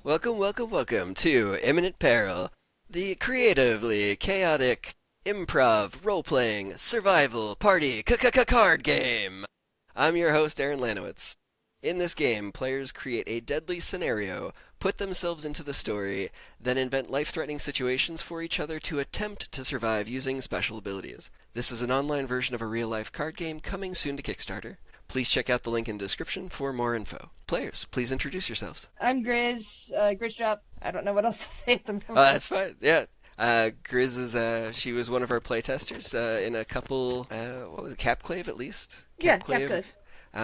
Welcome to Imminent Peril, the creatively chaotic improv role-playing survival party card game. I'm your host, Aaron Lanowitz. In this game, players create a deadly scenario, put themselves into the story, then invent life-threatening situations for each other to attempt to survive using special abilities. This is an online version of a real-life card game coming soon to Kickstarter. Please check out the link in the description for more info. Players, please introduce yourselves. I'm Grizz, Grizz Drop. I don't know what else to say at the moment. That's fine. Yeah. Grizz is, she was one of our playtesters in a couple, what was it, Capclave at least? Capclave.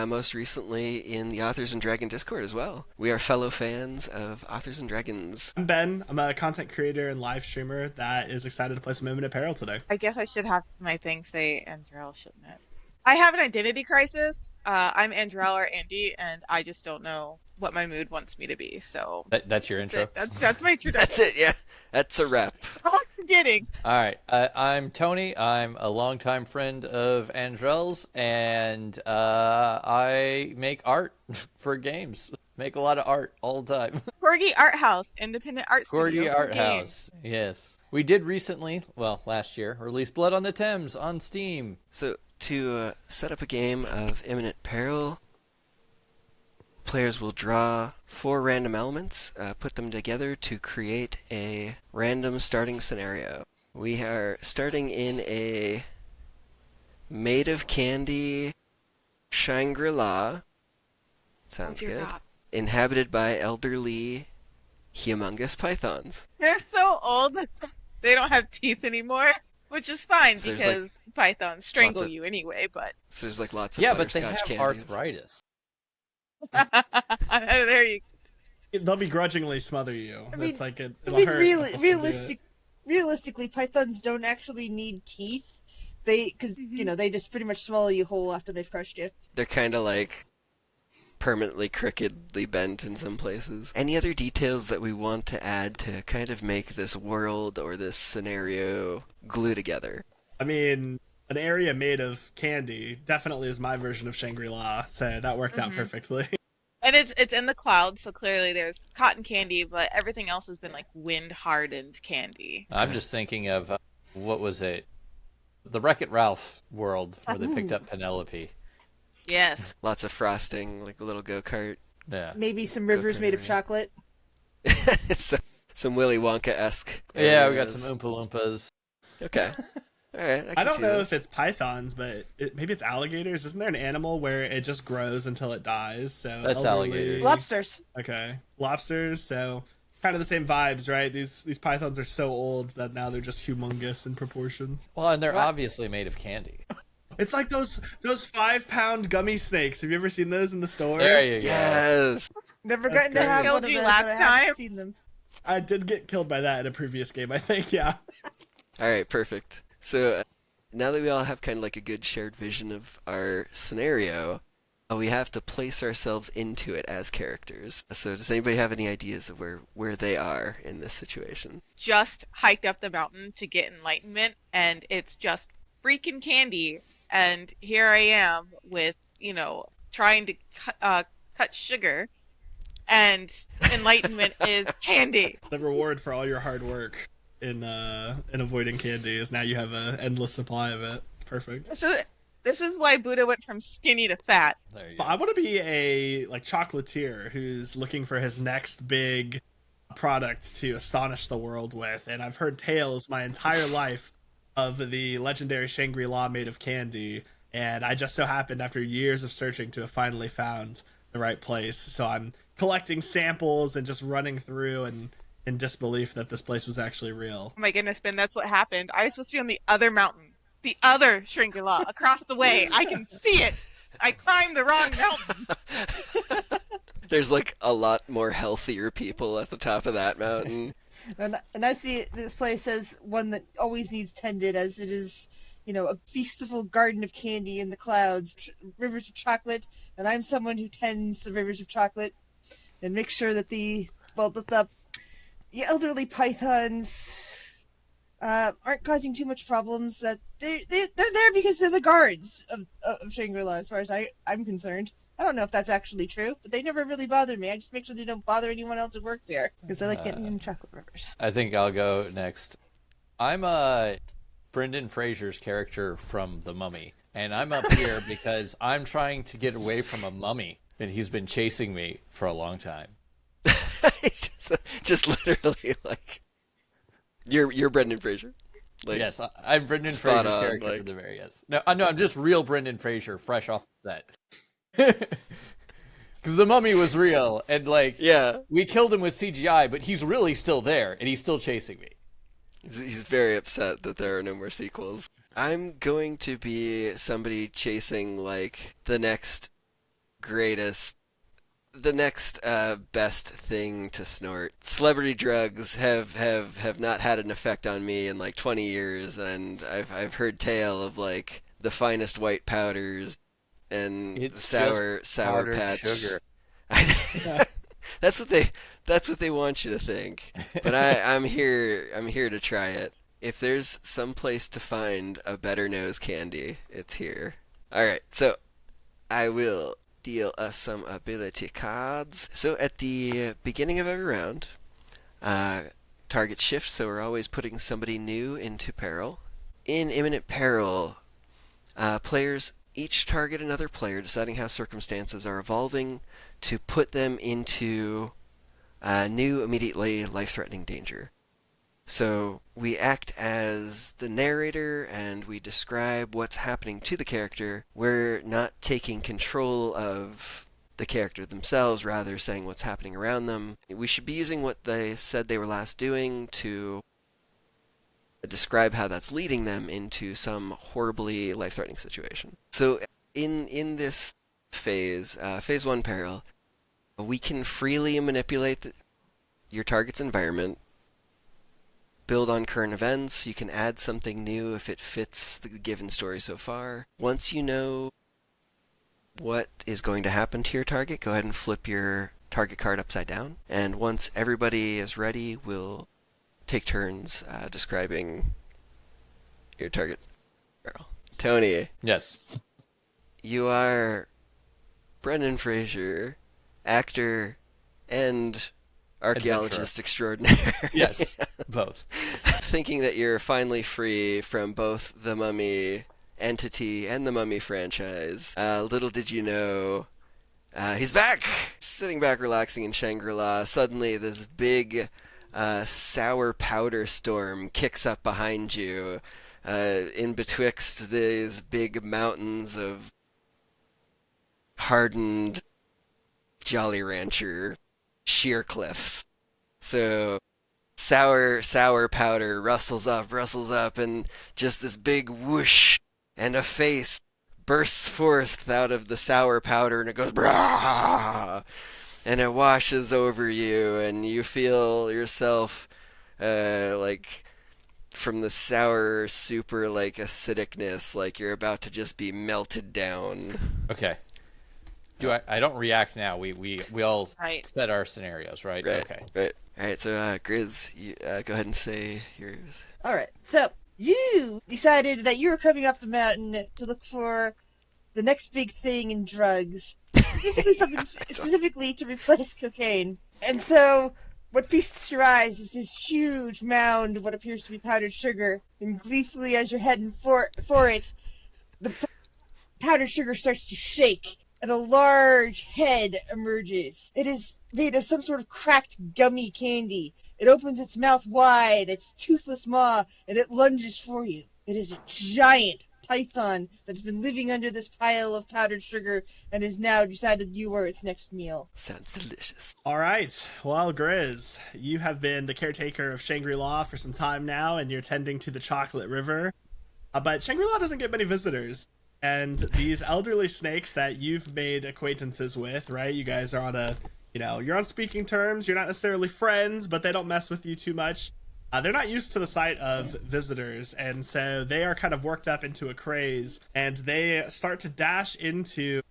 Most recently in the Authors and Dragon Discord as well. We are fellow fans of Authors and Dragons. I'm Ben. I'm a content creator and live streamer that is excited to play some Imminent Peril today. I guess I should have my thing say Andrell, shouldn't it? I have an identity crisis. I'm Andrell or Andy, and I just don't know what my mood wants me to be. So that's your intro. That's my introduction. That's it. Yeah, that's a wrap. I'm kidding. All right, I'm Tony. I'm a longtime friend of Andrell's, and I make art for games. Make a lot of art all the time. Corgi Art House, independent art studio. Corgi Art House. Yes, we did recently. Well, last year, release Blood on the Thames on Steam. So to set up a game of Imminent Peril, players will draw 4 random elements, put them together to create a random starting scenario. We are starting in a made of candy Shangri-La. Sounds good. God. Inhabited by elderly, humongous pythons. They're so old. They don't have teeth anymore, which is fine So because pythons strangle of- you anyway. But So there's lots of Yeah, but they butterscotch have candies. arthritis. there you go. They'll begrudgingly smother you. I mean- It's like it'll I mean, hurt. They'll still do it. realistically, pythons don't actually need teeth. Because they just pretty much swallow you whole after they've crushed you. They're kind of like permanently crookedly bent in some places. Any other details that we want to add to kind of make this world or this scenario glue together? I mean, an area made of candy definitely is my version of Shangri-La, so that worked out perfectly. And it's in the clouds, so clearly there's cotton candy, but everything else has been like wind hardened candy. I'm just thinking of what was it? The Wreck-It Ralph world where they picked up Penelope. Yes. Lots of frosting, like a little go-kart. Yeah. Maybe some rivers made of chocolate. Some Willy Wonka-esque Yeah, we got areas. some Oompa Loompas. Okay. All right. I don't know this. if it's pythons, but maybe it's alligators. Isn't there an animal where it just grows until it dies? So That's alligators. Lobsters. Okay, lobsters. So kind of the same vibes, right? These pythons are so old that now they're just humongous in proportion. Well, and they're obviously made of candy. It's like those 5-pound gummy snakes. Have you ever seen those in the store? There you go. Yes. Never That's gotten to great. have Killed one of you those, last but I have time? seen them. I did get killed by that in a previous game, I think. Yeah. All right. Perfect. So now that we all have kind of like a good shared vision of our scenario, we have to place ourselves into it as characters. So does anybody have any ideas of where they are in this situation? Just hiked up the mountain to get enlightenment, and it's just freaking candy. And here I am with, trying to cut sugar, and enlightenment is candy. The reward for all your hard work in avoiding candy is now you have an endless supply of it. It's perfect. So this is why Buddha went from skinny to fat. There you go. I want to be a chocolatier who's looking for his next big product to astonish the world with, and I've heard tales my entire life of the legendary Shangri-La made of candy, and I just so happened after years of searching to have finally found the right place. So I'm collecting samples and just running through and in disbelief that this place was actually real. Oh my goodness, Ben, that's what happened. I was supposed to be on the other mountain, the other Shangri-La, across the way. I can see it. I climbed the wrong mountain. There's like a lot more healthier people at the top of that mountain. And I see this place as one that always needs tended, as it is, a feastful garden of candy in the clouds, rivers of chocolate, and I'm someone who tends the rivers of chocolate and makes sure that the elderly pythons aren't causing too much problems. That they're there because they're the guards of Shangri-La, as far as I'm concerned. I don't know if that's actually true, but they never really bother me. I just make sure they don't bother anyone else who works here because I like getting in chocolate rivers. I think I'll go next. I'm Brendan Fraser's character from The Mummy, and I'm up here because I'm trying to get away from a mummy, and he's been chasing me for a long time. just literally like you're Brendan Fraser. Like, Yes, I'm Brendan spot Fraser's on, character like- from the very yes. No, I'm just real Brendan Fraser, fresh off the set. Because the mummy was real, and like, yeah, we killed him with CGI, but he's really still there, and he's still chasing me. he's very upset that there are no more sequels. I'm going to be somebody chasing like the next best thing to snort. Celebrity drugs have not had an effect on me in like 20 years, and I've heard tale of like the finest white powders and It's sour just powdered patch sugar. That's what they want you to think. But I'm here to try it. If there's some place to find a better nose candy, it's here. All right, so I will deal us some ability cards. So at the beginning of every round, target shift, so we're always putting somebody new into peril. In Imminent Peril, players each target another player, deciding how circumstances are evolving to put them into new, immediately life-threatening danger. So we act as the narrator and we describe what's happening to the character. We're not taking control of the character themselves, rather saying what's happening around them. We should be using what they said they were last doing to describe how that's leading them into some horribly life-threatening situation. So in this phase, phase 1 peril, we can freely manipulate your target's environment, build on current events. You can add something new if it fits the given story so far. Once you know what is going to happen to your target, go ahead and flip your target card upside down. And once everybody is ready, we'll take turns describing your target. Tony, Yes. you are Brendan Fraser, actor and archaeologist extraordinaire. Yes. Both. Thinking that you're finally free from both the Mummy entity and the Mummy franchise. Little did you know, he's back! Sitting back relaxing in Shangri-La, suddenly this big sour powder storm kicks up behind you, in betwixt these big mountains of hardened Jolly Rancher sheer cliffs. So sour powder rustles up, and just this big whoosh, and a face bursts forth out of the sour powder, and it goes brah, and it washes over you, and you feel yourself like from the sour super like acidicness, like you're about to just be melted down. Okay. I don't react now. We all Right. set our scenarios, right? Right. Okay. Right. All right. So Grizz, you, go ahead and say yours. All right. So you decided that you were coming up the mountain to look for the next big thing in drugs, basically something specifically to replace cocaine. And so what feasts your eyes is this huge mound of what appears to be powdered sugar. And gleefully, as you're heading for it, the powdered sugar starts to shake, and a large head emerges. It is made of some sort of cracked gummy candy. It opens its mouth wide, its toothless maw, and it lunges for you. It is a giant python that's been living under this pile of powdered sugar and has now decided you are its next meal. Sounds delicious. All right. Well, Grizz, you have been the caretaker of Shangri-La for some time now, and you're tending to the Chocolate River. But Shangri-La doesn't get many visitors. And these elderly snakes that you've made acquaintances with, right? You guys are on you're on speaking terms. You're not necessarily friends, but they don't mess with you too much. They're not used to the sight of visitors, and so they are kind of worked up into a craze, and they start to dash into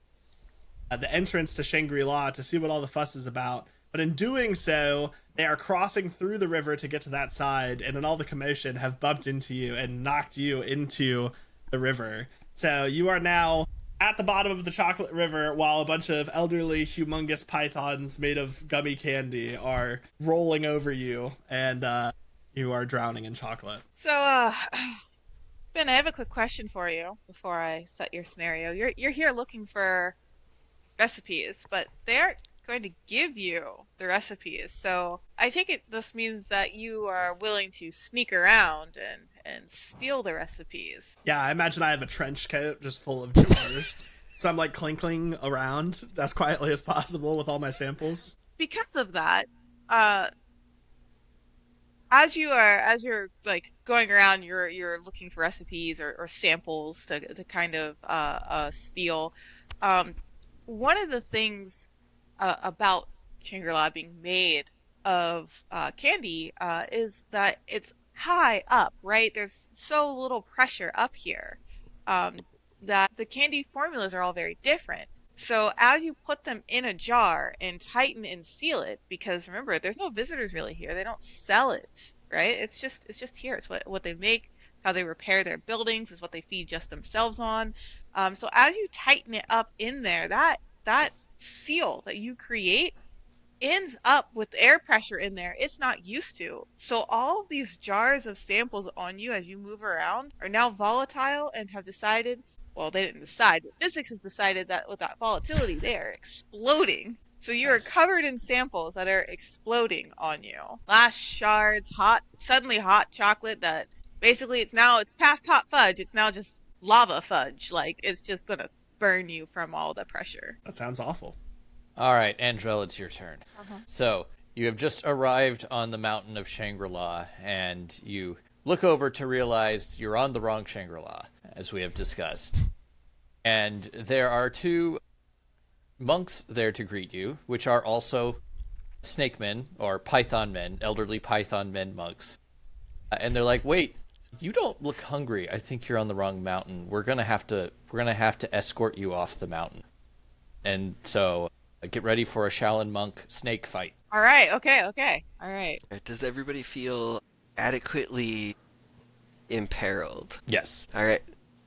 the entrance to Shangri-La to see what all the fuss is about. But in doing so, they are crossing through the river to get to that side, and in all the commotion have bumped into you and knocked you into the river. So you are now at the bottom of the chocolate river while a bunch of elderly, humongous pythons made of gummy candy are rolling over you, and you are drowning in chocolate. So, Ben, I have a quick question for you before I set your scenario. You're here looking for recipes, but they aren't going to give you the recipes. So I take it this means that you are willing to sneak around and steal the recipes. Yeah, I imagine I have a trench coat just full of jars. So I'm like clinking around as quietly as possible with all my samples. Because of that, as you're like going around, you're looking for recipes or samples to kind of steal. Um, One of the things about Shangri-La being made of candy is that it's high up, right? There's so little pressure up here um, that the candy formulas are all very different. So as you put them in a jar and tighten and seal it, because remember, there's no visitors really here. They don't sell it, right? It's just here. It's what they make, how they repair their buildings, is what they feed just themselves on. So as you tighten it up in there, that seal that you create ends up with air pressure in there it's not used to. So all of these jars of samples on you as you move around are now volatile and have decided, well, they didn't decide, but physics has decided that with that volatility, they are exploding. So you are covered in samples that are exploding on you. Glass shards, suddenly hot chocolate that basically it's past hot fudge. It's now just lava fudge. Like it's just gonna burn you from all the pressure. That sounds awful. All right, Andrell, it's your turn. So you have just arrived on the mountain of Shangri-La, and you look over to realize you're on the wrong Shangri-La, as we have discussed. And there are two monks there to greet you, which are also snake men, or python men, elderly python men monks. And they're like, wait, you don't look hungry. I think you're on the wrong mountain. We're gonna have to escort you off the mountain. And so get ready for a Shaolin monk snake fight. All right. Okay. All right. Does everybody feel adequately imperiled? Yes. All right.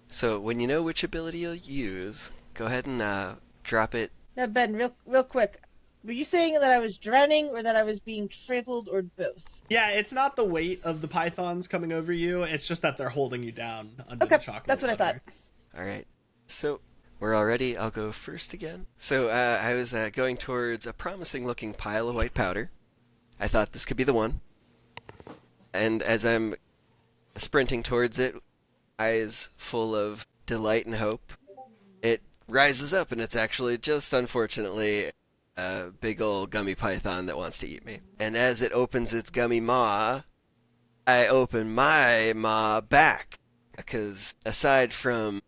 So when you know which ability you'll use, go ahead and drop it. Now, Ben, real quick. Were you saying that I was drowning or that I was being trampled or both? Yeah, it's not the weight of the pythons coming over you. It's just that they're holding you down under the chocolate. That's what butter. I thought. All right. So we're all ready. I'll go first again. So I was going towards a promising-looking pile of white powder. I thought this could be the one. And as I'm sprinting towards it, eyes full of delight and hope, it rises up, and it's actually just, unfortunately, a big old gummy python that wants to eat me. And as it opens its gummy maw, I open my maw back. Because aside from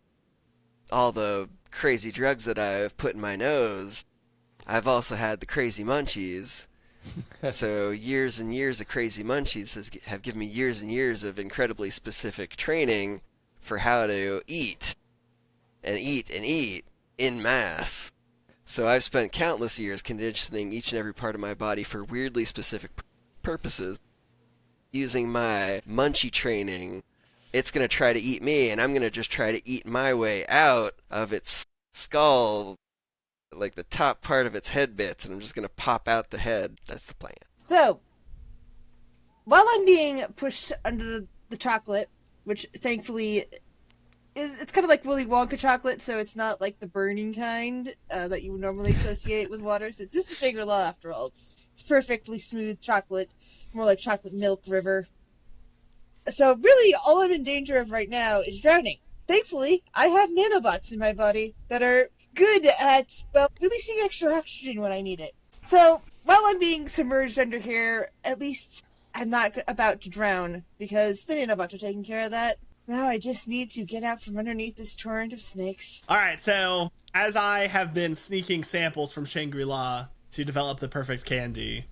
all the crazy drugs that I've put in my nose, I've also had the crazy munchies. So years and years of crazy munchies have given me years and years of incredibly specific training for how to eat and eat and eat in mass. So I've spent countless years conditioning each and every part of my body for weirdly specific purposes. Using my munchie training, it's going to try to eat me, and I'm going to just try to eat my way out of its skull, like the top part of its head bits, and I'm just going to pop out the head. That's the plan. So, while I'm being pushed under the chocolate, which thankfully it's kind of like Willy Wonka chocolate, so it's not like the burning kind that you would normally associate with water. So this is Shangri-La after all. It's perfectly smooth chocolate, more like chocolate milk river. So really, all I'm in danger of right now is drowning. Thankfully, I have nanobots in my body that are good at, well, releasing extra oxygen when I need it. So, while I'm being submerged under here, at least I'm not about to drown, because the nanobots are taking care of that. Now I just need to get out from underneath this torrent of snakes. All right, so as I have been sneaking samples from Shangri-La to develop the perfect candy,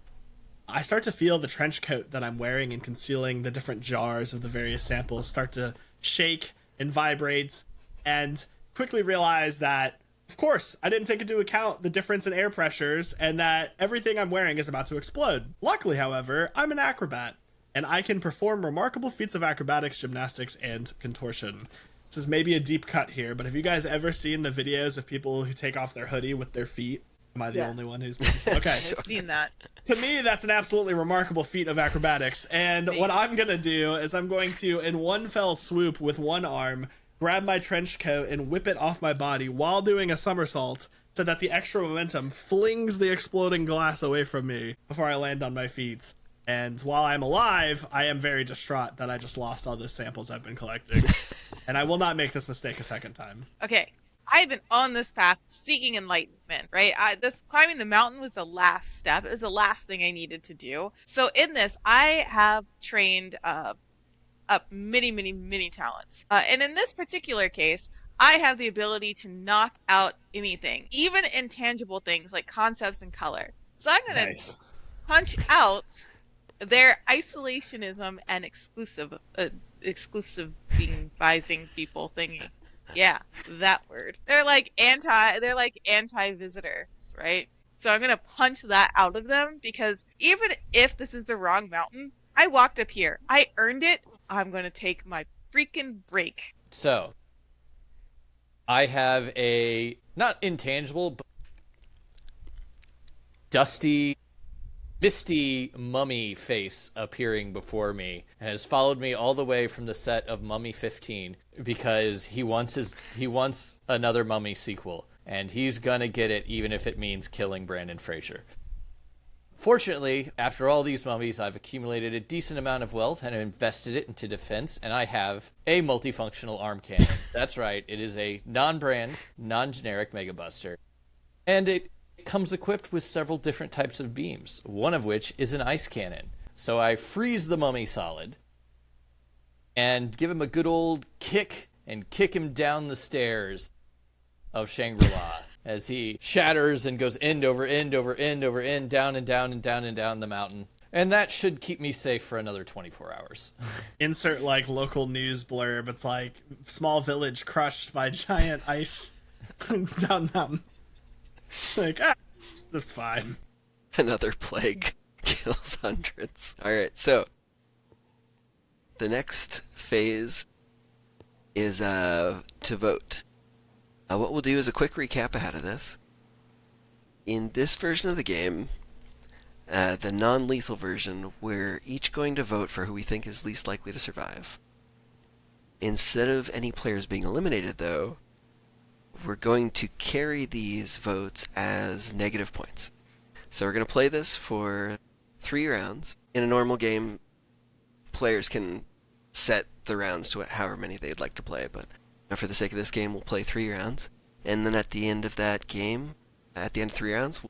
I start to feel the trench coat that I'm wearing and concealing the different jars of the various samples start to shake and vibrate, and quickly realize that, of course, I didn't take into account the difference in air pressures and that everything I'm wearing is about to explode. Luckily, however, I'm an acrobat, and I can perform remarkable feats of acrobatics, gymnastics, and contortion. This is maybe a deep cut here, but have you guys ever seen the videos of people who take off their hoodie with their feet? Am I the Yes. only one who's been... Okay. I've seen that. To me, that's an absolutely remarkable feat of acrobatics. And what I'm going to do is I'm going to, in one fell swoop with one arm, grab my trench coat and whip it off my body while doing a somersault so that the extra momentum flings the exploding glass away from me before I land on my feet. And while I'm alive, I am very distraught that I just lost all those samples I've been collecting. And I will not make this mistake a second time. Okay, I've been on this path seeking enlightenment, right? This climbing the mountain was the last step. It was the last thing I needed to do. So in this, I have trained up many talents. And in this particular case, I have the ability to knock out anything, even intangible things like concepts and color. So I'm going to punch out their isolationism and exclusivizing people thingy. Yeah, that word. They're like anti-visitors, right? So I'm gonna punch that out of them because even if this is the wrong mountain, I walked up here. I earned it. I'm gonna take my freaking break. So, I have a not intangible, but dusty, misty mummy face appearing before me and has followed me all the way from the set of Mummy 15 because he wants another Mummy sequel and he's gonna get it even if it means killing Brandon Fraser. Fortunately, after all these mummies, I've accumulated a decent amount of wealth and invested it into defense, and I have a multifunctional arm cannon. That's right, it is a non-brand, non-generic Mega Buster. And it comes equipped with several different types of beams, one of which is an ice cannon. So I freeze the mummy solid and give him a good old kick and kick him down the stairs of Shangri-La as he shatters and goes end over end over end over end, down and down and down and down the mountain. And that should keep me safe for another 24 hours. Insert like local news blurb. It's like small village crushed by giant ice down mountain. Like, that's fine. Another plague kills hundreds. Alright, so the next phase is to vote. What we'll do is a quick recap ahead of this. In this version of the game, the non-lethal version, we're each going to vote for who we think is least likely to survive. Instead of any players being eliminated, though, we're going to carry these votes as negative points. So we're going to play this for 3 rounds. In a normal game, players can set the rounds to however many they'd like to play, but for the sake of this game, we'll play 3 rounds. And then at the end of that game, at the end of 3 rounds,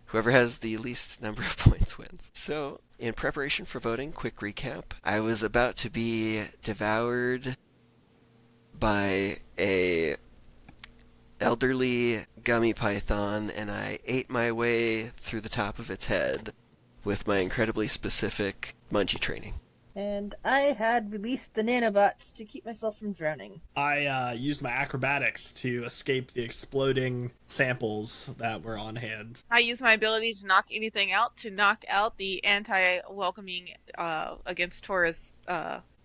whoever has the least number of points wins. So, in preparation for voting, quick recap. I was about to be devoured by a elderly gummy python, and I ate my way through the top of its head with my incredibly specific munchie training. And I had released the nanobots to keep myself from drowning. I used my acrobatics to escape the exploding samples that were on hand. I use my ability to knock anything out to knock out the anti-welcoming against Taurus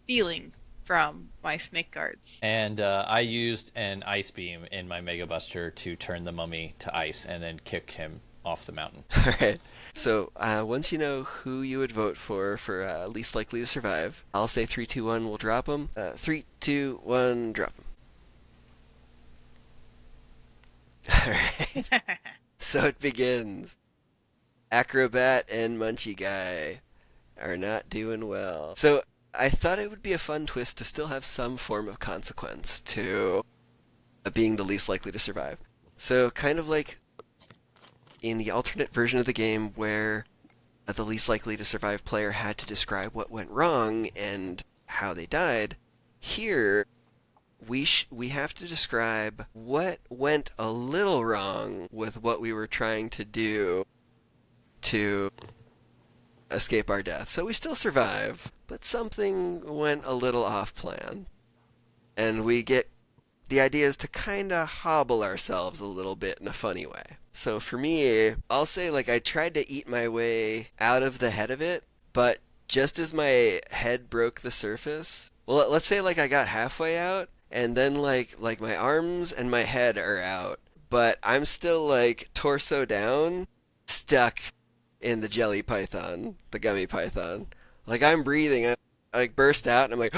feeling from my snake guards. And I used an ice beam in my Mega Buster to turn the mummy to ice and then kick him off the mountain. Alright, so once you know who you would vote for least likely to survive, I'll say 3, 2, 1, we'll drop them. 3, 2, 1, drop them. Alright, so it begins. Acrobat and Munchie Guy are not doing well. So I thought it would be a fun twist to still have some form of consequence to being the least likely to survive. So kind of like in the alternate version of the game where the least likely to survive player had to describe what went wrong and how they died, here we have to describe what went a little wrong with what we were trying to do to escape our death. So we still survive, but something went a little off plan. And the idea is to kinda hobble ourselves a little bit in a funny way. So for me, I'll say I tried to eat my way out of the head of it, but just as my head broke the surface, Well, let's say like I got halfway out, and then like my arms and my head are out, but I'm still like torso down, stuck in the jelly python, the gummy python. Like I'm breathing, I like burst out, and I'm like,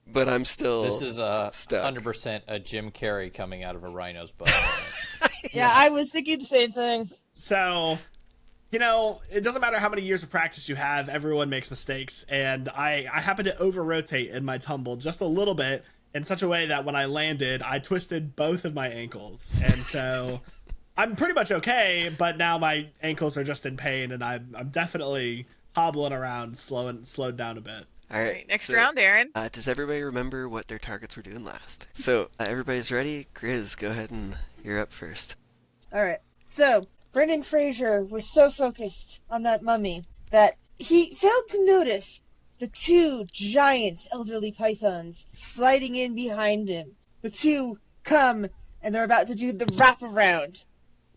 but I'm This still is stuck. 100% a Jim Carrey coming out of a rhino's butt. Yeah, I was thinking the same thing. So, you know, it doesn't matter how many years of practice you have, everyone makes mistakes. And I happened to over rotate in my tumble just a little bit in such a way that when I landed, I twisted both of my ankles. And so I'm pretty much okay, but now my ankles are just in pain, and I'm definitely hobbling around, slowed down a bit. All All right, right, next so, round, Aaron. Does everybody remember what their targets were doing last? So everybody's ready. Grizz, go ahead and you're up first. All right. So, Brendan Fraser was so focused on that mummy that he failed to notice the two giant elderly pythons sliding in behind him. The two come, and they're about to do the wraparound.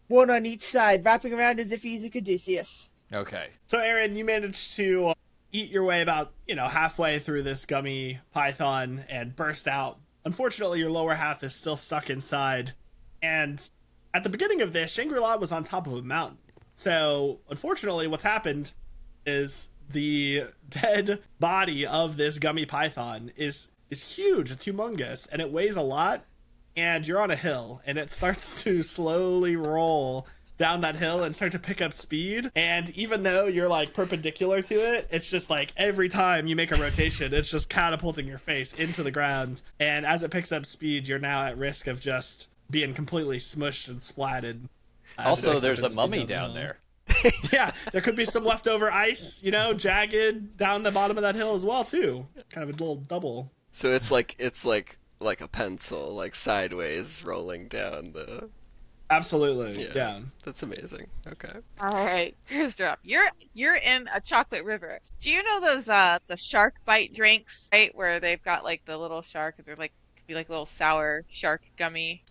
One on each side, wrapping around as if he's a Caduceus. Okay. So, Aaron, you managed to eat your way about, halfway through this gummy python and burst out. Unfortunately, your lower half is still stuck inside. And at the beginning of this, Shangri-La was on top of a mountain. So, unfortunately, what's happened is the dead body of this gummy python is huge. It's humongous, and it weighs a lot. And you're on a hill, and it starts to slowly roll down that hill and start to pick up speed. And even though you're like perpendicular to it, it's just like every time you make a rotation, it's just catapulting your face into the ground. And as it picks up speed, you're now at risk of just being completely smushed and splatted. Also, there's a mummy down there. Yeah, there could be some leftover ice, jagged down the bottom of that hill as well too. Kind of a little double. So it's like a pencil, like sideways rolling down the. Absolutely, yeah. That's amazing. Okay. All right, Teardrop, you're in a chocolate river. Do you know those the shark bite drinks, right? Where they've got like the little shark, they're like could be like little sour shark gummy.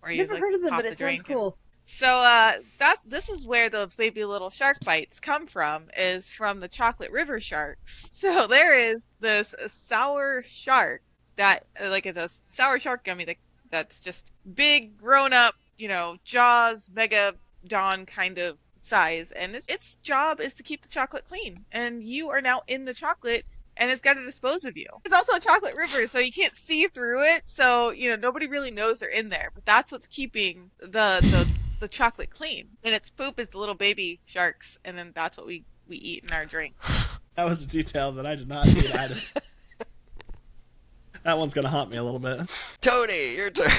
Or you Never like heard of them, pop but the it sounds drink and- cool. So this is where the baby little shark bites come from, is from the chocolate river sharks. So there is this sour shark that like it's a sour shark gummy that's just big, grown up, Jaws, Megadon kind of size, and its job is to keep the chocolate clean. And you are now in the chocolate, and it's got to dispose of you. It's also a chocolate river, so you can't see through it. So nobody really knows they're in there. But that's what's keeping the chocolate clean. And its poop is the little baby sharks, and then that's what we eat in our drink. That was a detail that I did not need added. That one's gonna haunt me a little bit. Tony, your turn.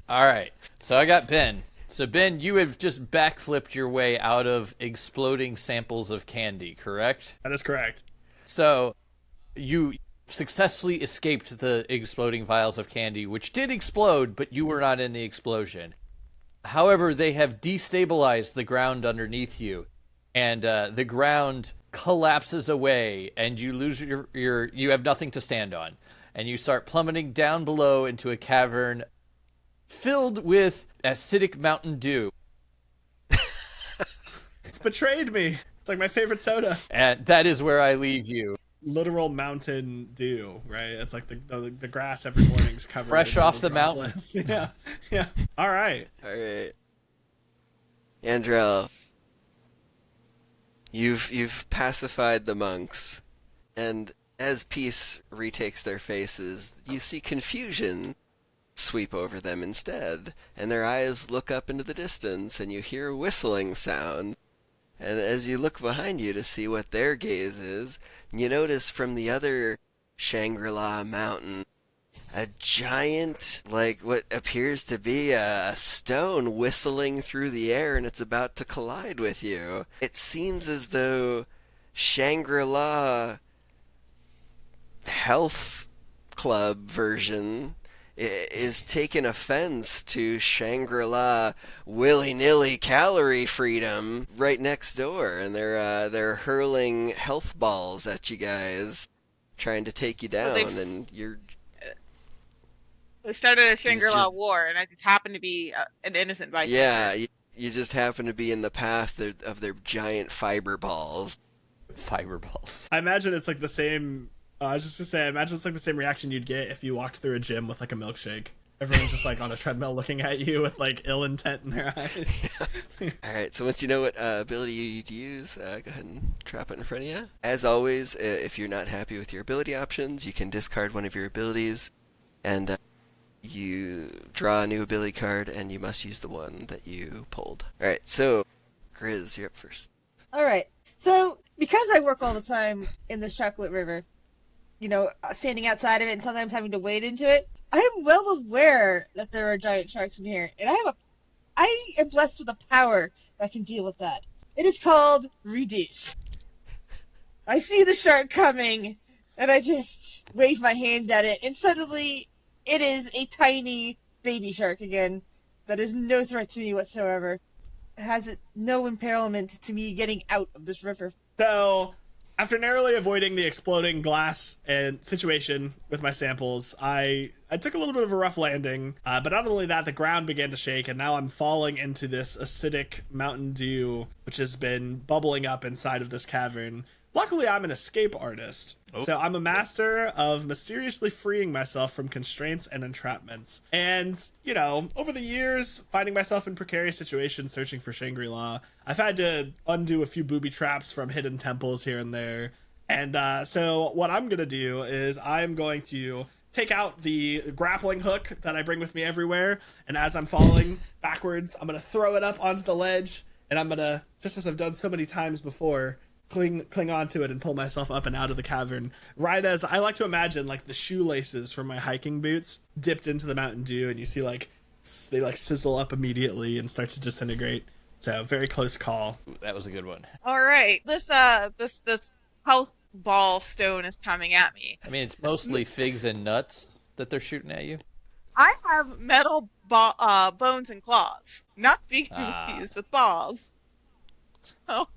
All right. So I got Ben. So Ben, you have just backflipped your way out of exploding samples of candy, correct? That is correct. So you successfully escaped the exploding vials of candy, which did explode, but you were not in the explosion. However, they have destabilized the ground underneath you, and the ground collapses away, and you lose you have nothing to stand on, and you start plummeting down below into a cavern filled with acidic Mountain Dew. It's betrayed me. It's like my favorite soda. And that is where I leave you. Literal Mountain Dew, right? It's like the grass every morning is covered. Fresh in off the little mountain. droplets. Yeah. All right. All right. Andrell, you've pacified the monks, and as peace retakes their faces, you see confusion sweep over them instead, and their eyes look up into the distance, and you hear a whistling sound. And as you look behind you to see what their gaze is, you notice from the other Shangri-La mountain a giant, like what appears to be a stone whistling through the air, and it's about to collide with you. It seems as though Shangri-La Health Club version is taking offense to Shangri-La willy-nilly calorie freedom right next door, and they're hurling health balls at you guys, trying to take you down, and you're. They started a Shangri-La just- war, and I just happened to be an innocent bystander. Yeah, you just happen to be in the path of their giant fiber balls. Fiber balls. I imagine it's like the same I was just gonna say, imagine it's like the same reaction you'd get if you walked through a gym with like a milkshake. Everyone's just like on a treadmill looking at you with like ill intent in their eyes. Alright, so once you know what ability you need to use, go ahead and drop it in front of you. As always, if you're not happy with your ability options, you can discard one of your abilities, and you draw a new ability card, and you must use the one that you pulled. Alright, so, Grizz, you're up first. All right. So, because I work all the time in this chocolate river, standing outside of it and sometimes having to wade into it, I am well aware that there are giant sharks in here, and I am blessed with a power that can deal with that. It is called Reduce. I see the shark coming, and I just wave my hand at it, and suddenly it is a tiny baby shark again that is no threat to me whatsoever. It has no impairment to me getting out of this river. So, after narrowly avoiding the exploding glass and situation with my samples, I took a little bit of a rough landing. But not only that, the ground began to shake, and now I'm falling into this acidic Mountain Dew, which has been bubbling up inside of this cavern. Luckily, I'm an escape artist. So I'm a master of mysteriously freeing myself from constraints and entrapments. And, over the years, finding myself in precarious situations searching for Shangri-La, I've had to undo a few booby traps from hidden temples here and there. And so what I'm going to do is I'm going to take out the grappling hook that I bring with me everywhere. And as I'm falling backwards, I'm going to throw it up onto the ledge. And I'm going to, just as I've done so many times before, cling onto it and pull myself up and out of the cavern, right as I like to imagine like the shoelaces from my hiking boots dipped into the Mountain Dew, and you see like they like sizzle up immediately and start to disintegrate. So very close call. That was a good one. All right, this health ball stone is coming at me. I mean, it's mostly figs and nuts that they're shooting at you. I have metal bones and claws, not to be confused with balls. So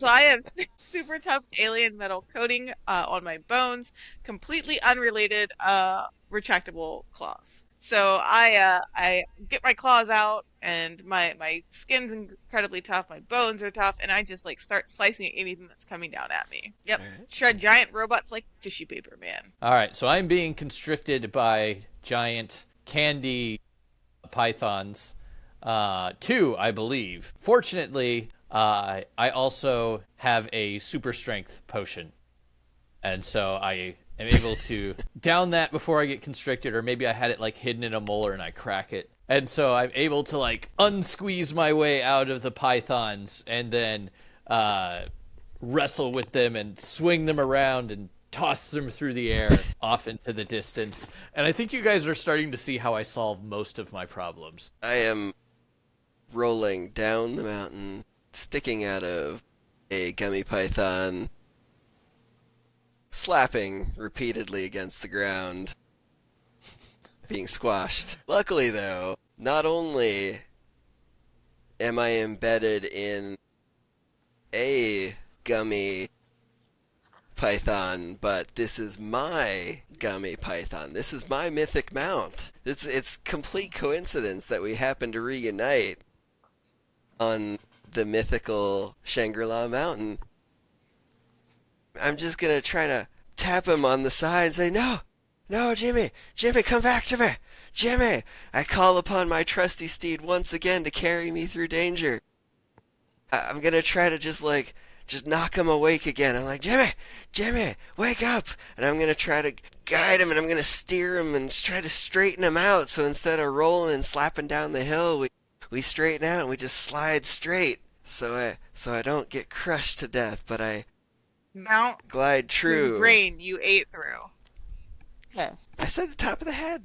I have super tough alien metal coating on my bones, completely unrelated retractable claws. So I get my claws out, and my skin's incredibly tough, my bones are tough, and I just like start slicing at anything that's coming down at me. Yep, shred giant robots like tissue paper, man. All right, so I'm being constricted by giant candy pythons, 2, I believe. Fortunately, I also have a super strength potion, and so I am able to down that before I get constricted, or maybe I had it like hidden in a molar and I crack it, and so I'm able to like unsqueeze my way out of the pythons and then wrestle with them and swing them around and toss them through the air off into the distance. And I think you guys are starting to see how I solve most of my problems. I am rolling down the mountain, sticking out of a gummy python, slapping repeatedly against the ground, being squashed. Luckily, though, not only am I embedded in a gummy python, but this is my gummy python. This is my mythic mount. It's complete coincidence that we happen to reunite on the mythical Shangri-La mountain. I'm just gonna try to tap him on the side and say, no, Jimmy, come back to me. Jimmy, I call upon my trusty steed once again to carry me through danger. I'm gonna try to just knock him awake again. I'm like, Jimmy, wake up. And I'm gonna try to guide him, and I'm gonna steer him and try to straighten him out. So instead of rolling and slapping down the hill, we straighten out and we just slide straight. So I don't get crushed to death, but I Mount glide true. Brain you ate through. Okay. I said the top of the head.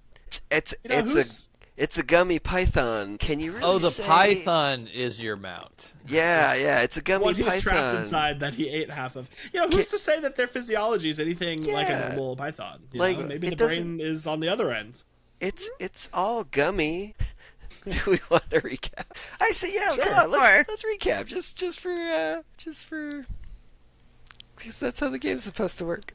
It's a gummy python. Can you really Oh, the say... python is your mount. Yeah, it's a gummy One python. he's trapped inside that he ate half of. Who's to say that their physiology is anything like a Yeah. normal python? Maybe it the doesn't- brain is on the other end. It's all gummy. Do we want to recap? I say, yeah. Sure. Come on, Sure. let's recap. Just for because that's how the game's supposed to work.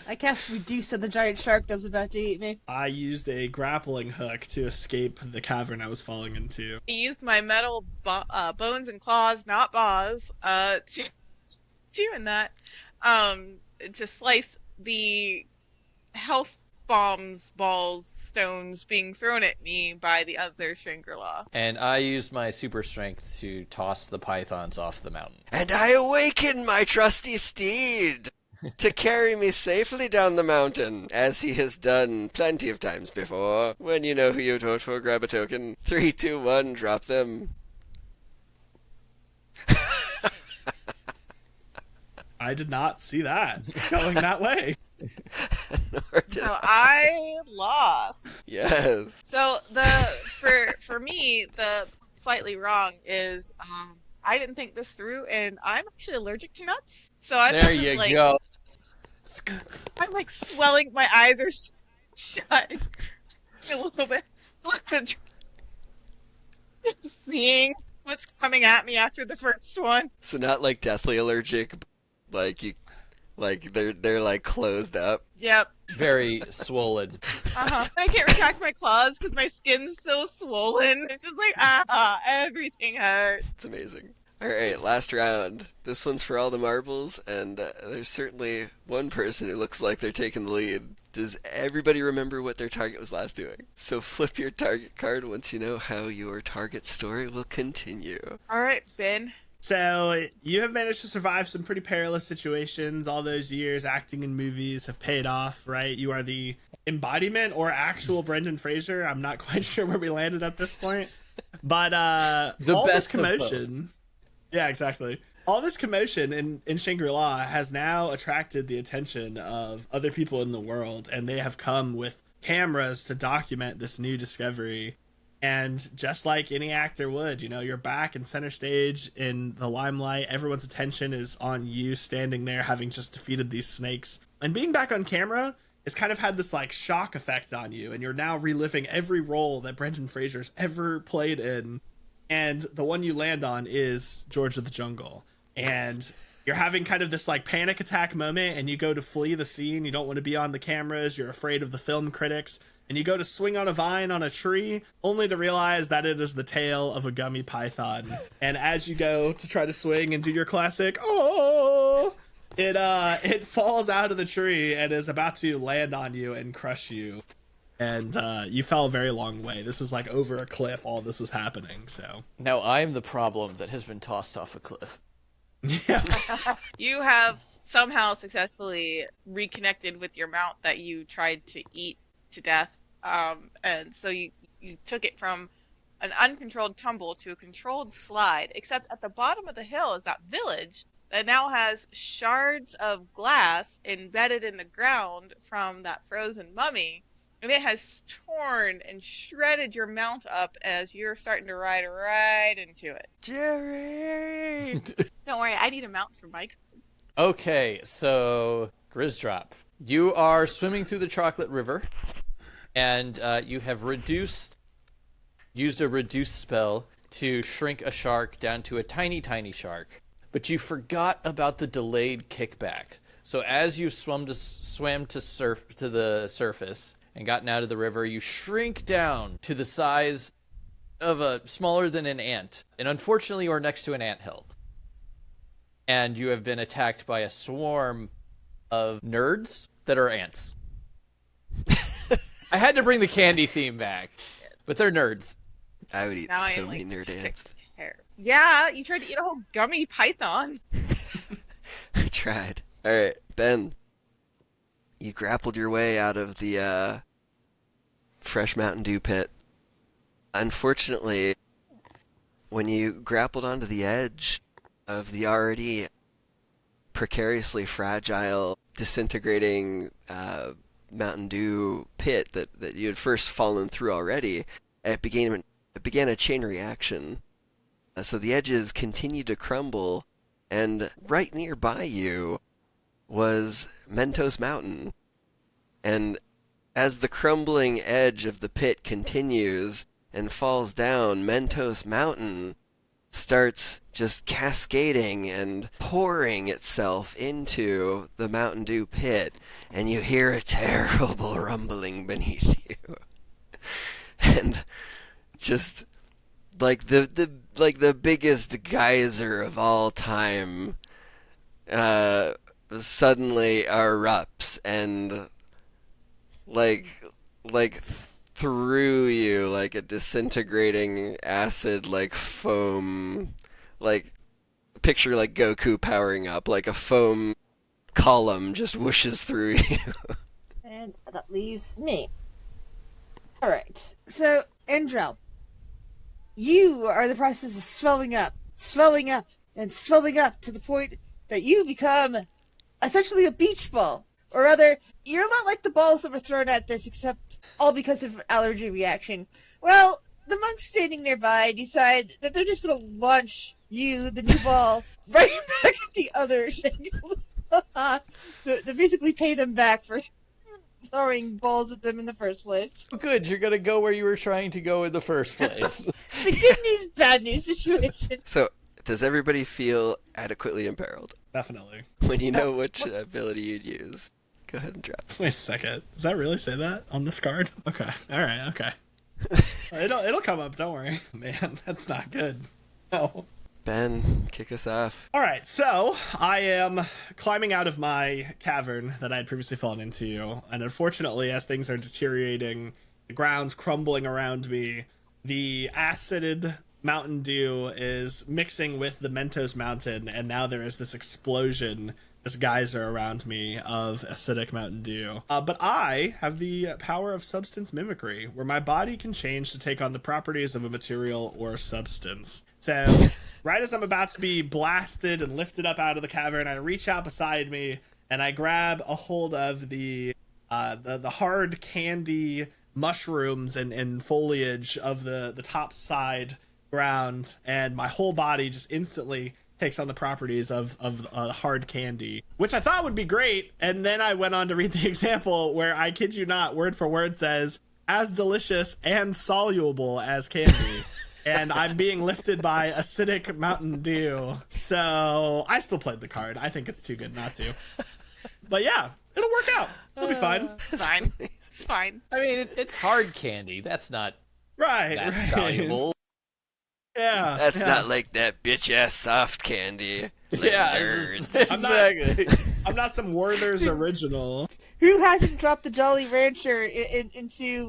I cast Reduce on the giant shark that was about to eat me. I used a grappling hook to escape the cavern I was falling into. I used my metal bones and claws, not baws, to in that. to slice the health bombs, balls, stones being thrown at me by the other Shangri-La. And I used my super strength to toss the pythons off the mountain. And I awaken my trusty steed to carry me safely down the mountain, as he has done plenty of times before. When you know who you vote for, grab a token. 3, 2, 1, drop them. I did not see that going that way. So I lost. Yes. So for me, the slightly wrong is I didn't think this through, and I'm actually allergic to nuts. So I'm There you like, go. I'm like swelling. My eyes are shut a little bit. Just seeing what's coming at me after the first one. So not like deathly allergic, but they're like closed up. Yep. Very swollen. I can't retract my claws because my skin's so swollen. It's just like everything hurts. It's amazing. All right, last round. This one's for all the marbles, and there's certainly one person who looks like they're taking the lead. Does everybody remember what their target was last doing? So flip your target card once you know how your target story will continue. All right, Ben. So you have managed to survive some pretty perilous situations. All those years acting in movies have paid off, right? You are the embodiment or actual Brendan Fraser. I'm not quite sure where we landed at this point. But The all best this of both. commotion... Yeah, exactly. All this commotion in Shangri-La has now attracted the attention of other people in the world, and they have come with cameras to document this new discovery. And just like any actor would, you know, you're back in center stage in the limelight. Everyone's attention is on you standing there having just defeated these snakes. And being back on camera has kind of had this like shock effect on you, and you're now reliving every role that Brendan Fraser's ever played in. And the one you land on is George of the Jungle. And you're having kind of this like panic attack moment, and you go to flee the scene. You don't want to be on the cameras. You're afraid of the film critics. And you go to swing on a vine on a tree, only to realize that it is the tail of a gummy python. And as you go to try to swing and do your classic, oh, it falls out of the tree and is about to land on you and crush you. And you fell a very long way. This was like over a cliff. All this was happening. So Now I'm the problem that has been tossed off a cliff. yeah, You have somehow successfully reconnected with your mount that you tried to eat to death. And so you took it from an uncontrolled tumble to a controlled slide, except at the bottom of the hill is that village that now has shards of glass embedded in the ground from that frozen mummy. And it has torn and shredded your mount up as you're starting to ride right into it. Jerry! Don't worry, I need a mount for Mike. Okay, so Grizzdrop, you are swimming through the chocolate river, and you have used a reduce spell to shrink a shark down to a tiny, tiny shark. But you forgot about the delayed kickback. So as you swam to the surface and gotten out of the river, you shrink down to the size of a smaller than an ant. And unfortunately, you're next to an anthill. And you have been attacked by a swarm of nerds that are ants. I had to bring the candy theme back, but they're nerds. I would eat Now so I'm many like, nerd ants. yeah, you tried to eat a whole gummy python. I tried. Alright, Ben. You grappled your way out of the fresh Mountain Dew pit. Unfortunately, when you grappled onto the edge of the already precariously fragile, disintegrating Mountain Dew pit that you had first fallen through already, it began a chain reaction. So the edges continued to crumble, and right nearby you was Mentos Mountain. And as the crumbling edge of the pit continues and falls down, Mentos Mountain starts just cascading and pouring itself into the Mountain Dew pit, and you hear a terrible rumbling beneath you. And just like the biggest geyser of all time suddenly erupts and like through you like a disintegrating acid like foam, like picture like Goku powering up, like a foam column just whooshes through you. And that leaves me. Alright, so, Andrell, you are in the process of swelling up, and swelling up to the point that you become essentially a beach ball. Or rather, you're a lot like the balls that were thrown at this, except all because of allergy reaction. Well, the monks standing nearby decide that they're just going to launch you, the new ball, right back at the other Shangri-La. To basically pay them back for throwing balls at them in the first place. Good, you're gonna go where you were trying to go in the first place. It's a good news, bad news situation. So, does everybody feel adequately imperiled? Definitely. When you know which ability you'd use, go ahead and drop. Wait a second. Does that really say that on this card? Okay. All right. Okay. It'll come up. Don't worry. Man, that's not good. No. Ben, kick us off. All right, so I am climbing out of my cavern that I had previously fallen into, and unfortunately, as things are deteriorating, the ground's crumbling around me, the acided Mountain Dew is mixing with the Mentos Mountain, and now there is this explosion, this geyser around me of acidic Mountain Dew. But I have the power of substance mimicry, where my body can change to take on the properties of a material or substance. So, right as I'm about to be blasted and lifted up out of the cavern, I reach out beside me and I grab a hold of the hard candy mushrooms and foliage of the top side ground, and my whole body just instantly takes on the properties of hard candy, which I thought would be great. And then I went on to read the example where, I kid you not, word for word says, as delicious and soluble as candy. And I'm being lifted by acidic Mountain Dew. So I still played the card. I think it's too good not to. But yeah, it'll work out. It'll be fine. It's fine. It's fine. I mean, it's hard candy. That's not Right. that soluble. Yeah. That's yeah. not like that bitch ass soft candy. Like Yeah, nerds. exactly. I'm not some Werther's original. Who hasn't dropped the Jolly Rancher into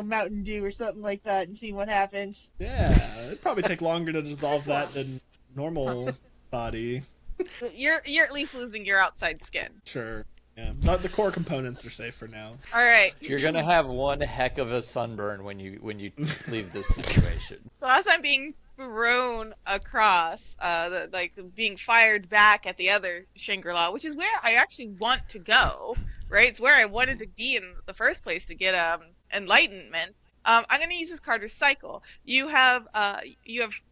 Mountain Dew or something like that and seen what happens? Yeah, it'd probably take longer to dissolve that than normal body. You're at least losing your outside skin. Sure. Yeah, but the core components are safe for now. All right. You're gonna have one heck of a sunburn when you leave this situation. So as I'm being thrown across, being fired back at the other Shangri-La, which is where I actually want to go, right? It's where I wanted to be in the first place to get enlightenment. I'm going to use this card Recycle. You have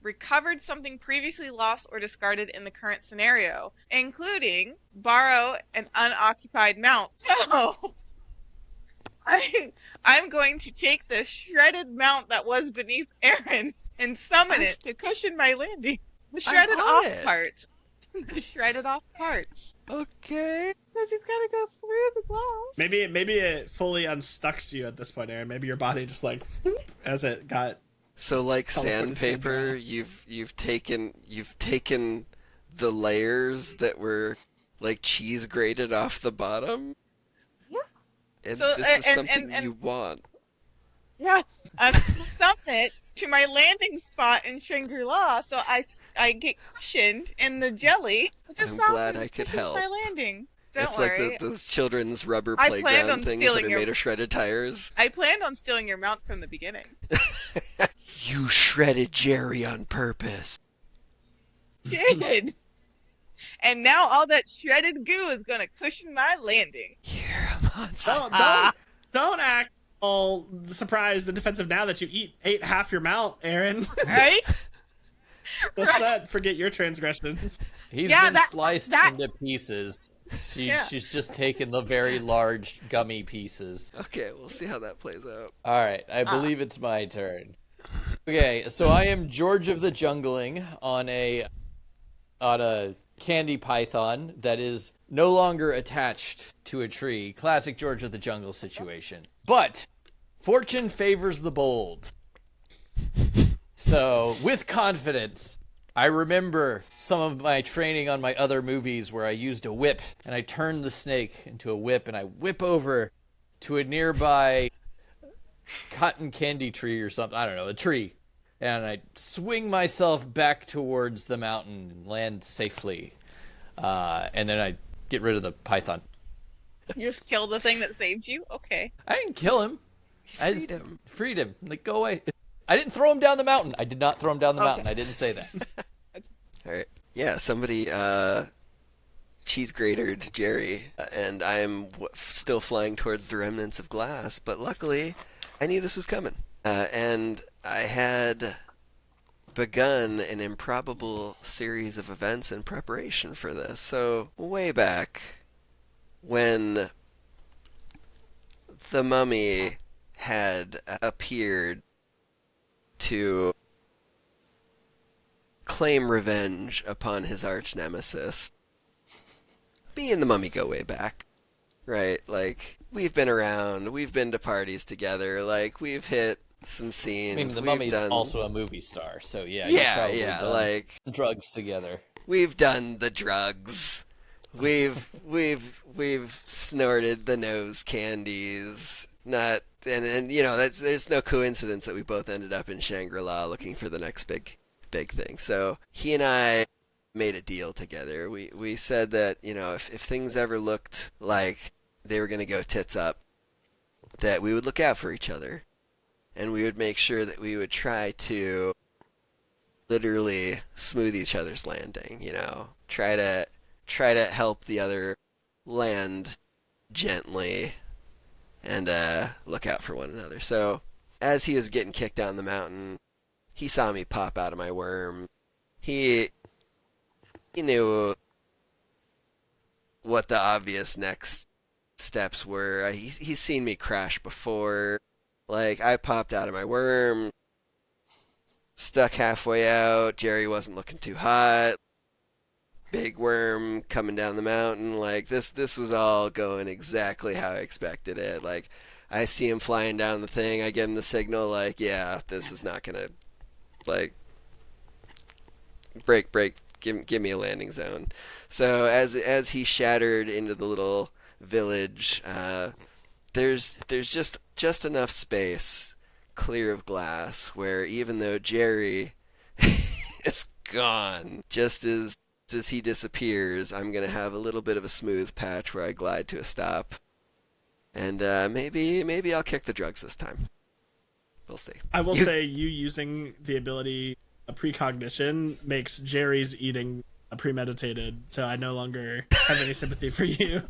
recovered something previously lost or discarded in the current scenario, including borrow an unoccupied mount. So I'm going to take the shredded mount that was beneath Aaron and summon it to cushion my landing. The shredded off parts. The shredded off parts. Okay. Because he's got to go through the glass. Maybe it fully unstucks you at this point, Aaron. Maybe your body just like whoop, as it got. So like Teleported sandpaper, you've taken the layers that were like cheese grated off the bottom. Yeah. And So, this is and- something and- you want. Yes, I'm summon it to my landing spot in Shangri-La, so I get cushioned in the jelly. I'm glad I could cushions help. my landing. Don't It's worry. like those children's rubber I planned playground on things that stealing are your- made of shredded tires. I planned on stealing your mount from the beginning. You shredded Jerry on purpose. Good. And now all that shredded goo is gonna cushion my landing. You're a monster. Don't act all surprised and defensive now that you ate half your mount, Aaron. Right? Let's not forget your transgressions. He's Yeah, been that- sliced that- into pieces. Yeah. She's just taken the very large gummy pieces. Okay, we'll see how that plays out. All right, I believe it's my turn. Okay, so I am George of the Jungling on a candy python that is no longer attached to a tree. Classic George of the Jungle situation. But fortune favors the bold. So, with confidence, I remember some of my training on my other movies where I used a whip, and I turned the snake into a whip, and I whip over to a nearby cotton candy tree or something. I don't know, a tree. And I swing myself back towards the mountain and land safely. And then I get rid of the python. You just killed the thing that saved you? Okay. I didn't kill him. I just Freedom. freed him. Like, go away. I didn't throw him down the mountain. I did not throw him down the Okay. mountain. I didn't say that. All right. Yeah, somebody cheese gratered Jerry, and I'm still flying towards the remnants of glass. But luckily, I knew this was coming, and I had begun an improbable series of events in preparation for this. So way back when the mummy had appeared to claim revenge upon his arch nemesis. Me and the mummy go way back, right? Like, we've been around, we've been to parties together, like, we've hit some scenes. I mean, the we've mummy's done... also a movie star, so yeah. you've Yeah, probably yeah, done like, drugs together. we've done the drugs. We've snorted the nose candies. And you know, there's no coincidence that we both ended up in Shangri-La looking for the next big thing. So he and I made a deal together. We said that, you know, if things ever looked like they were going to go tits up, that we would look out for each other, and we would make sure that we would try to literally smooth each other's landing. You know, try to help the other land gently, and look out for one another. So as he was getting kicked down the mountain, he saw me pop out of my worm. He knew what the obvious next steps were. He's seen me crash before. Like, I popped out of my worm, stuck halfway out. Jerry wasn't looking too hot. Big worm coming down the mountain. Like, this was all going exactly how I expected it. Like, I see him flying down the thing. I give him the signal, like, yeah, this is not gonna, like, break. Give me a landing zone. So as he shattered into the little village, there's just enough space clear of glass where even though Jerry is gone, just as he disappears, I'm gonna have a little bit of a smooth patch where I glide to a stop, and maybe I'll kick the drugs this time. We'll see. I will say, you using the ability of precognition makes Jerry's eating premeditated, so I no longer have any sympathy for you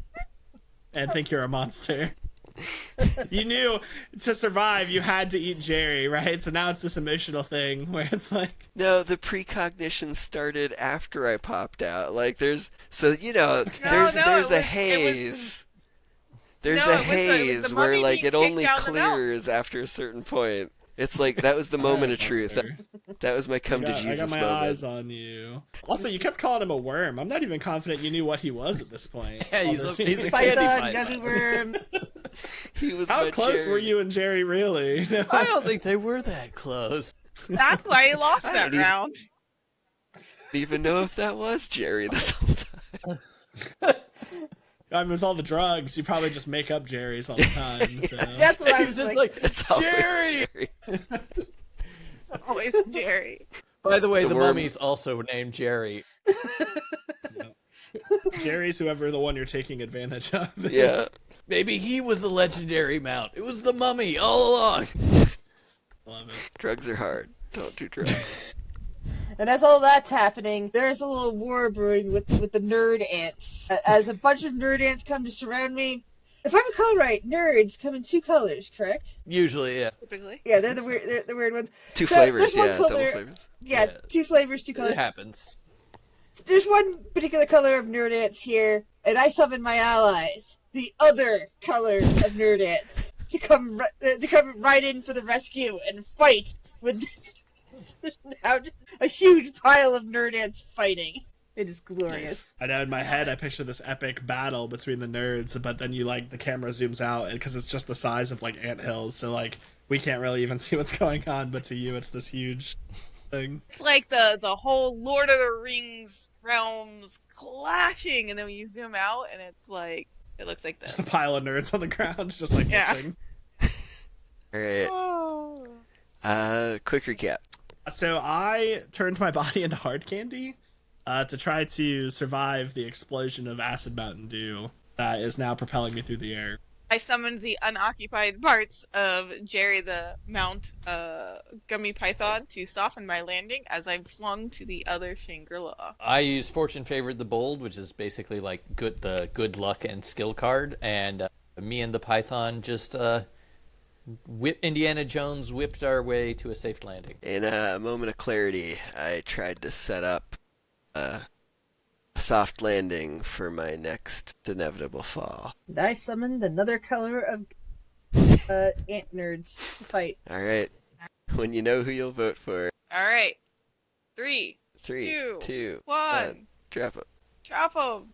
and think you're a monster. You knew to survive you had to eat Jerry, right? So now it's this emotional thing where it's like... No, the precognition started after I popped out. Like, there's a haze. There's a haze the where, mummy like, being it only kicked down the mountain. clears after a certain point. It's like, that was the moment of truth. That was my come to I got Jesus my moment. eyes on you. Also, you kept calling him a worm. I'm not even confident you knew what he was at this point. Yeah, he's a candy Python, python. gummy worm. He was How my close Jerry. were you and Jerry, really? I don't think they were that close. That's why he lost I that don't even- round. Didn't even know if that was Jerry this whole time. I mean, with all the drugs, you probably just make up Jerry's all the time. So. That's what I He's was just like. It's always Jerry! Jerry. Always Jerry. By the way, The the worms. mummy's also named Jerry. Jerry's whoever the one you're taking advantage of. Yeah. Maybe he was the legendary mount. It was the mummy all along. Love it. Drugs are hard. Don't do drugs. And as all that's happening, there's a little war brewing with the nerd ants. As a bunch of nerd ants come to surround me. If I recall right, nerds come in two colors, correct? Usually, yeah. Typically. Yeah, they're the weird ones. Two So, flavors, there's one yeah. Double color- flavors. Yeah, Yeah. two flavors, two colors. It happens. There's one particular color of nerd ants here, and I summon my allies, the other color of nerd ants, to come right in for the rescue and fight with this now just a huge pile of nerd ants fighting. It is glorious. I know in my head I picture this epic battle between the nerds, but then the camera zooms out because it's just the size of like anthills, so like we can't really even see what's going on. But to you, it's this huge thing. It's like the whole Lord of the Rings realms clashing, and then when you zoom out, and it's like it looks like this. Just a pile of nerds on the ground, just like Yeah. missing. All right. Quick recap. So I turned my body into hard candy to try to survive the explosion of acid Mountain Dew that is now propelling me through the air. I summoned the unoccupied parts of Jerry the Mount Gummy Python to soften my landing as I flung to the other Shangri-La. I use Fortune Favored the Bold, which is basically like the good luck and skill card, and me and the Python just Indiana Jones whipped our way to a safe landing. In a moment of clarity, I tried to set up a soft landing for my next inevitable fall. And I summoned another color of ant nerds to fight. All right. When you know who you'll vote for. All right, 3, 3, 2, 2, 1. Drop it. Drop 'em.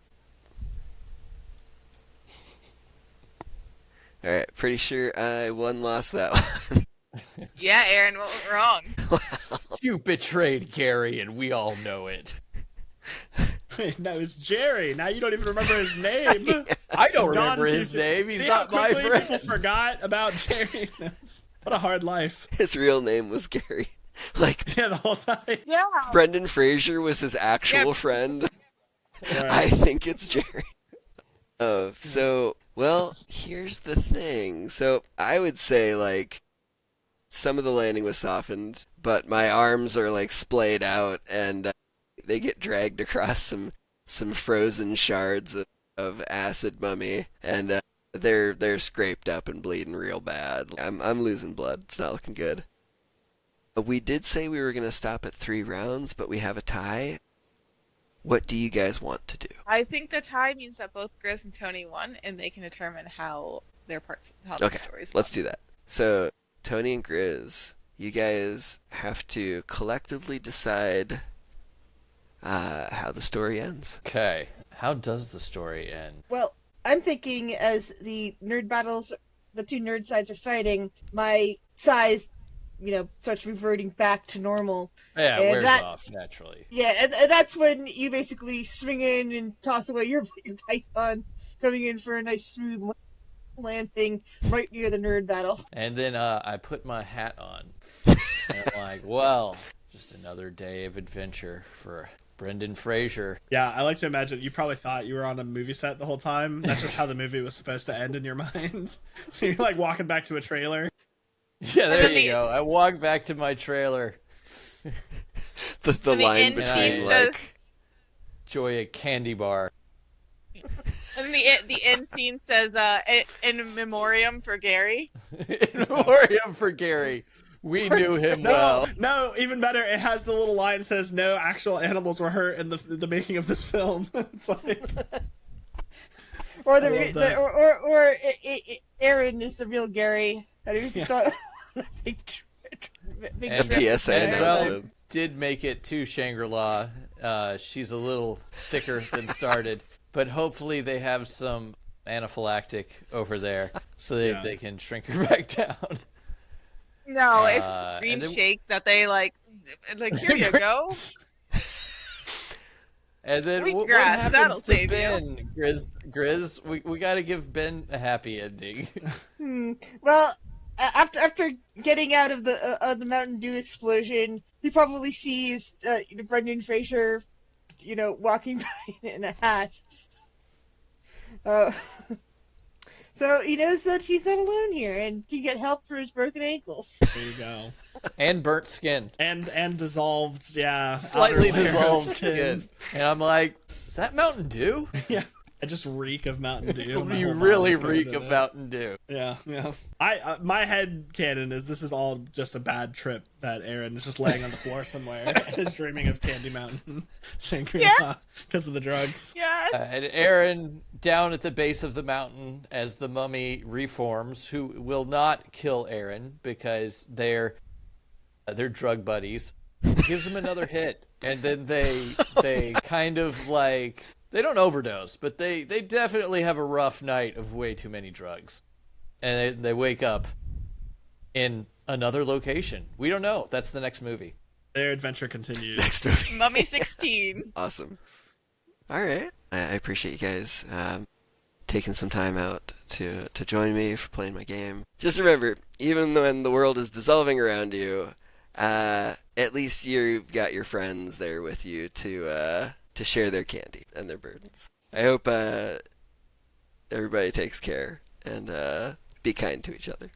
All right. Pretty sure I lost that one. Yeah, Aaron, what went wrong? You betrayed Gary, and we all know it. No, it's Jerry. Now you don't even remember his name. I don't It's gone remember too his soon. name. He's See not how my quickly friend. People forgot about Jerry. What a hard life. His real name was Gary. Like, Yeah, the whole time. Yeah. Brendan Fraser was his actual Yeah. friend. Right. I think it's Jerry. So, well, here's the thing. So, I would say, like, some of the landing was softened, but my arms are, like, splayed out, and they get dragged across some frozen shards of acid mummy, and they're scraped up and bleeding real bad. I'm losing blood. It's not looking good. We did say we were going to stop at 3 rounds, but we have a tie. What do you guys want to do? I think the tie means that both Grizz and Tony won, and they can determine how their the Okay, stories let's do that. So, Tony and Grizz, you guys have to collectively decide how the story ends. Okay, how does the story end? Well, I'm thinking as the nerd battles, the two nerd sides are fighting, my size, starts reverting back to normal. Yeah, it And wears that- off naturally. Yeah, and that's when you basically swing in and toss away your python, coming in for a nice smooth landing right near the nerd battle. And then I put my hat on. And I'm like, well, just another day of adventure for Brendan Fraser. Yeah, I like to imagine you probably thought you were on a movie set the whole time. That's just how the movie was supposed to end in your mind. So you're like walking back to a trailer. Yeah, there then you the- go. I walked back to my trailer. The the line end between, team says- like... Enjoy a candy bar. And then the end scene says, "In memoriam for Gary." In memoriam for Gary. We knew him well. No, even better, it has the little line that says no actual animals were hurt in the making of this film. It's like Or I love that. Aaron is the real Gary, and he was Yeah. stuck on a big And- trip. PSA Andrell announcement. did make it to Shangri-La. She's a little thicker than started, but hopefully they have some anaphylactic over there so that Yeah. they can shrink her back down. No, it's and green then- shake that they like here you go. And then Wheat what grass, that'll happens to save you. Ben? Grizz, we got to give Ben a happy ending. Well, after getting out of the Mountain Dew explosion, he probably sees Brendan Fraser, walking by in a hat. So he knows that he's not alone here, and can get help for his broken ankles. there you go. And burnt skin. And dissolved, yeah. Slightly outer layer of dissolved skin. And I'm like, is that Mountain Dew? Yeah. I just reek of Mountain Dew. My You whole really body's covered reek in of it. Mountain Dew. Yeah, yeah. My head canon is this is all just a bad trip that Aaron is just laying on the floor somewhere and is dreaming of Candy Mountain, Shangri-La, because of the drugs. Yeah. And Aaron down at the base of the mountain as the mummy reforms, who will not kill Aaron because they're drug buddies, gives him another hit, and then they kind of like they don't overdose, but they definitely have a rough night of way too many drugs, and they wake up in another location. We don't know. That's the next movie. Their adventure continues. Next movie. Mummy 16. Awesome. All right. I appreciate you guys taking some time out to join me for playing my game. Just remember, even when the world is dissolving around you, at least you've got your friends there with you to share their candy and their burdens. I hope everybody takes care and be kind to each other.